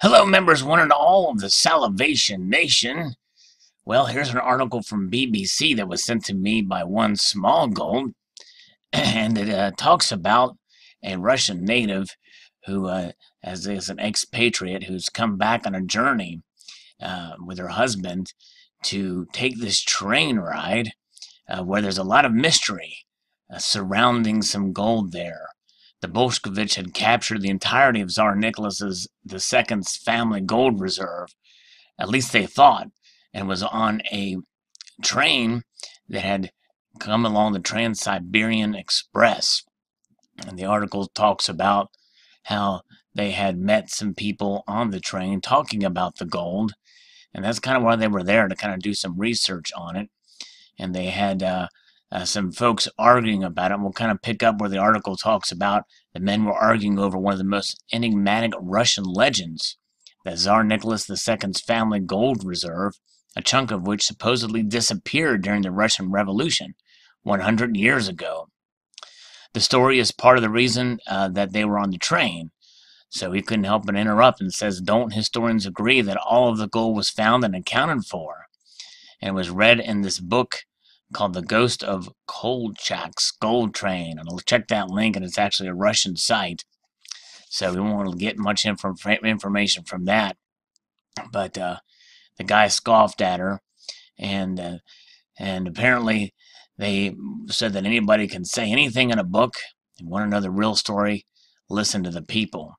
Hello, members, one and all of the Salivation Nation. Well, here's an article from BBC that was sent to me by One Small Gold, and it talks about a Russian native who is an expatriate who's come back on a journey with her husband to take this train ride where there's a lot of mystery surrounding some gold there. The Bolshevik had captured the entirety of Tsar Nicholas II's family gold reserve, at least they thought, and was on a train that had come along the Trans-Siberian Express. And the article talks about how they had met some people on the train talking about the gold, and that's kind of why they were there, to kind of do some research on it. And they had some folks arguing about it. We'll kind of pick up where the article talks about the men were arguing over one of the most enigmatic Russian legends, the Tsar Nicholas II's family gold reserve, a chunk of which supposedly disappeared during the Russian Revolution 100 years ago. The story is part of the reason that they were on the train. So he couldn't help but interrupt and says, "Don't historians agree that all of the gold was found and accounted for?" And it was read in this book called The Ghost of Kolchak's Gold Train. And I'll check that link, and it's actually a Russian site. So we won't get much information from that. But the guy scoffed at her, and apparently they said that anybody can say anything in a book. And want to know the real story? Listen to the people.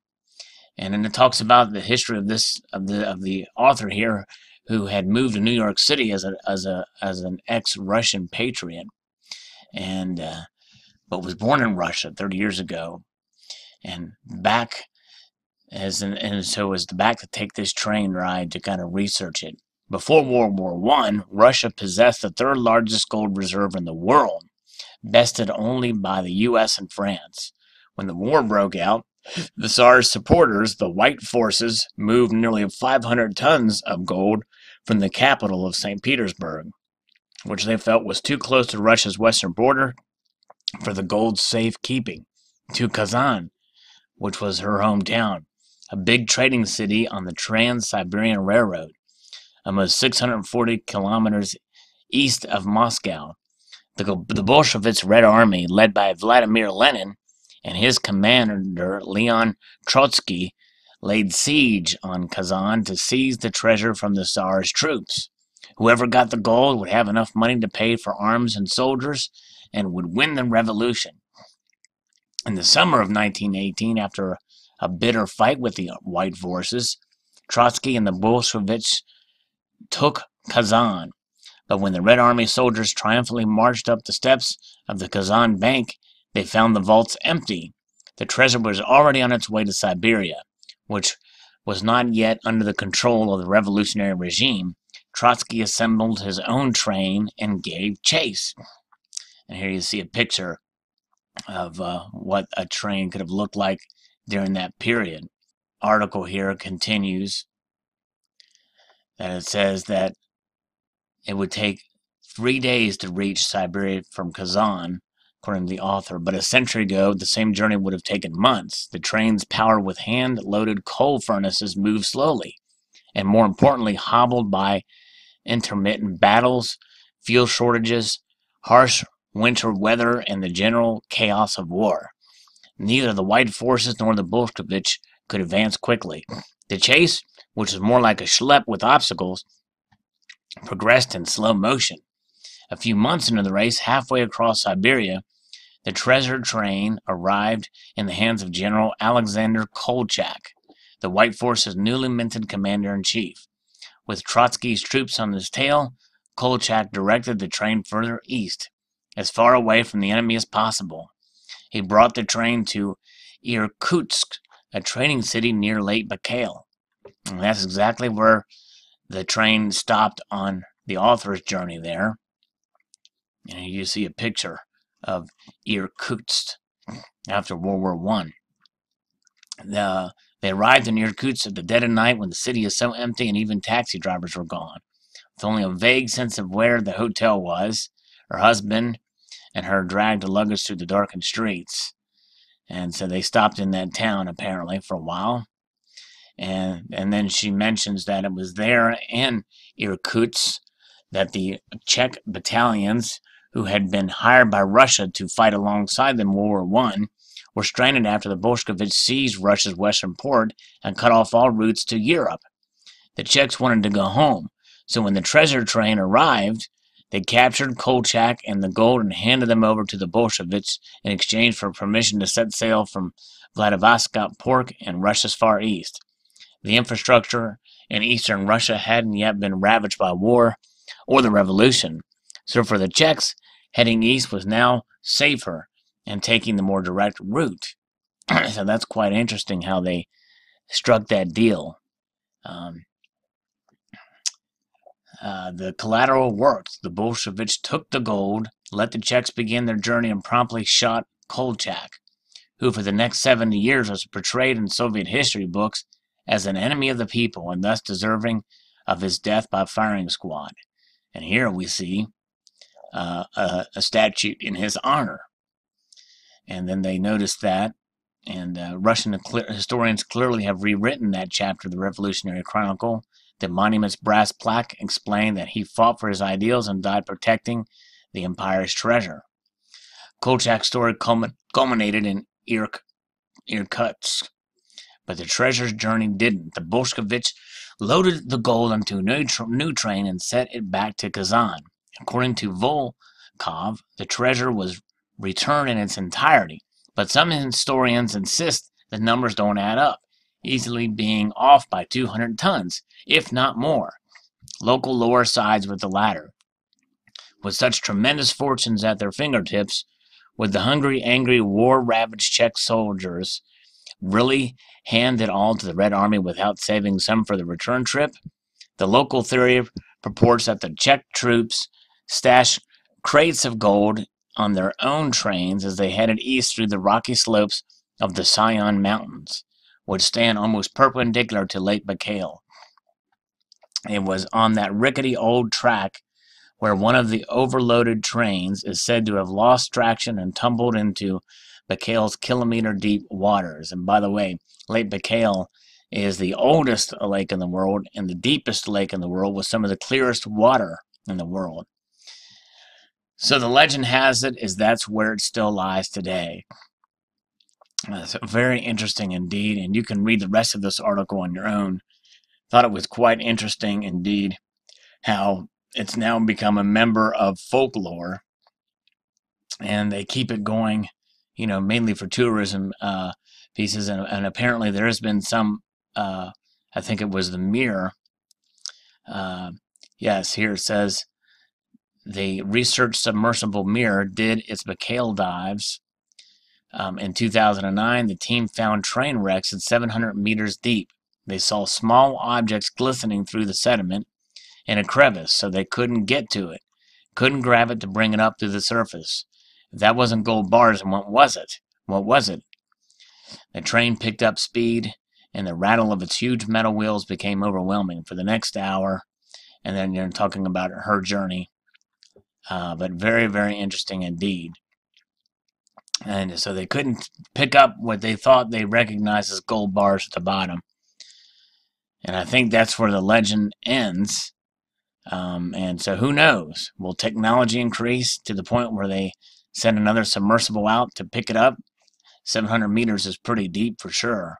And then it talks about the history of the author here, who had moved to New York City as an ex-Russian patriot, and but was born in Russia 30 years ago, and so was back to take this train ride to kind of research it. Before World War I, Russia possessed the third largest gold reserve in the world, bested only by the U.S. and France. When the war broke out, the Tsar's supporters, the White Forces, moved nearly 500 tons of gold from the capital of St. Petersburg, which they felt was too close to Russia's western border for the gold's safekeeping, to Kazan, which was her hometown, a big trading city on the Trans-Siberian Railroad, almost 640 kilometers east of Moscow. The Bolsheviks' Red Army, led by Vladimir Lenin and his commander Leon Trotsky, laid siege on Kazan to seize the treasure from the Tsar's troops. Whoever got the gold would have enough money to pay for arms and soldiers and would win the revolution. In the summer of 1918, after a bitter fight with the White Forces, Trotsky and the Bolsheviks took Kazan. But when the Red Army soldiers triumphantly marched up the steps of the Kazan Bank, they found the vaults empty. The treasure was already on its way to Siberia, which was not yet under the control of the revolutionary regime. Trotsky assembled his own train and gave chase. And here you see a picture of what a train could have looked like during that period. Article here continues that it says that it would take 3 days to reach Siberia from Kazan, according to the author, but a century ago, the same journey would have taken months. The trains, powered with hand-loaded coal furnaces, moved slowly, and more importantly, hobbled by intermittent battles, fuel shortages, harsh winter weather, and the general chaos of war. Neither the White Forces nor the Bolsheviks could advance quickly. The chase, which was more like a schlep with obstacles, progressed in slow motion. A few months into the race, halfway across Siberia, the treasure train arrived in the hands of General Alexander Kolchak, the White Forces' newly minted commander-in-chief. With Trotsky's troops on his tail, Kolchak directed the train further east, as far away from the enemy as possible. He brought the train to Irkutsk, a trading city near Lake Baikal. And that's exactly where the train stopped on the author's journey there. And you see a picture of Irkutsk after World War I. They arrived in Irkutsk at the dead of night when the city is so empty and even taxi drivers were gone. With only a vague sense of where the hotel was, her husband and her dragged the luggage through the darkened streets. And so they stopped in that town, apparently, for a while. And then she mentions that it was there in Irkutsk that the Czech battalions who had been hired by Russia to fight alongside them in World War I were stranded after the Bolsheviks seized Russia's western port and cut off all routes to Europe. The Czechs wanted to go home, so when the treasure train arrived, they captured Kolchak and the gold and handed them over to the Bolsheviks in exchange for permission to set sail from Vladivostok port in Russia's Far East. The infrastructure in eastern Russia hadn't yet been ravaged by war or the revolution, so for the Czechs, heading east was now safer and taking the more direct route. So that's quite interesting how they struck that deal. The collateral worked. The Bolsheviks took the gold, let the Czechs begin their journey, and promptly shot Kolchak, who for the next 70 years was portrayed in Soviet history books as an enemy of the people and thus deserving of his death by firing squad. And here we see a statue in his honor. And then they noticed that, and Russian historians clearly have rewritten that chapter of the Revolutionary Chronicle. The monument's brass plaque explained that he fought for his ideals and died protecting the empire's treasure. Kolchak's story culminated in Irkutsk, but the treasure's journey didn't. The Bolsheviks loaded the gold onto a new train and sent it back to Kazan. According to Volkov, the treasure was returned in its entirety, but some historians insist the numbers don't add up, easily being off by 200 tons, if not more. Local lore sides with the latter. With such tremendous fortunes at their fingertips, would the hungry, angry, war-ravaged Czech soldiers really hand it all to the Red Army without saving some for the return trip? The local theory purports that the Czech troops stashed crates of gold on their own trains as they headed east through the rocky slopes of the Sion Mountains, which stand almost perpendicular to Lake Baikal. It was on that rickety old track where one of the overloaded trains is said to have lost traction and tumbled into Baikal's kilometer-deep waters. And by the way, Lake Baikal is the oldest lake in the world and the deepest lake in the world with some of the clearest water in the world. So the legend has it is that's where it still lies today. So very interesting indeed, and you can read the rest of this article on your own. Thought it was quite interesting indeed how it's now become a member of folklore, and they keep it going, mainly for tourism pieces, and apparently there has been some, I think it was the Mirror, yes, here it says, the research submersible Mirror did its Baikal dives. In 2009, the team found train wrecks at 700 meters deep. They saw small objects glistening through the sediment in a crevice, so they couldn't get to it, couldn't grab it to bring it up to the surface. If that wasn't gold bars, then what was it? What was it? The train picked up speed, and the rattle of its huge metal wheels became overwhelming for the next hour, and then you're talking about her journey. But very, very interesting indeed. And so they couldn't pick up what they thought they recognized as gold bars at the bottom. And I think that's where the legend ends. And so who knows? Will technology increase to the point where they send another submersible out to pick it up? 700 meters is pretty deep for sure.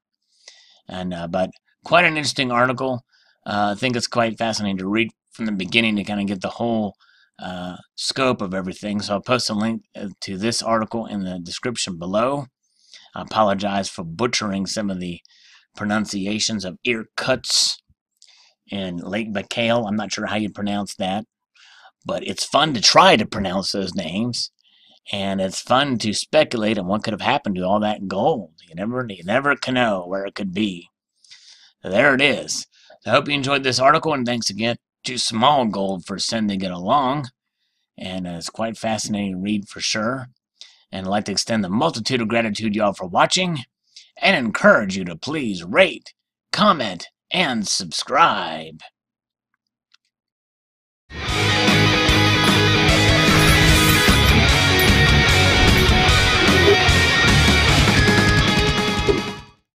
And but quite an interesting article. I think it's quite fascinating to read from the beginning to kind of get the whole scope of everything. So I'll post a link to this article in the description below. I apologize for butchering some of the pronunciations of Irkutsk and Lake Baikal. I'm not sure how you pronounce that, but it's fun to try to pronounce those names, and it's fun to speculate on what could have happened to all that gold. You never can know where it could be. So there it is. So I hope you enjoyed this article, and thanks again to Small Gold for sending it along. And it's quite fascinating to read for sure. And I'd like to extend the multitude of gratitude y'all for watching, and encourage you to please rate, comment, and subscribe.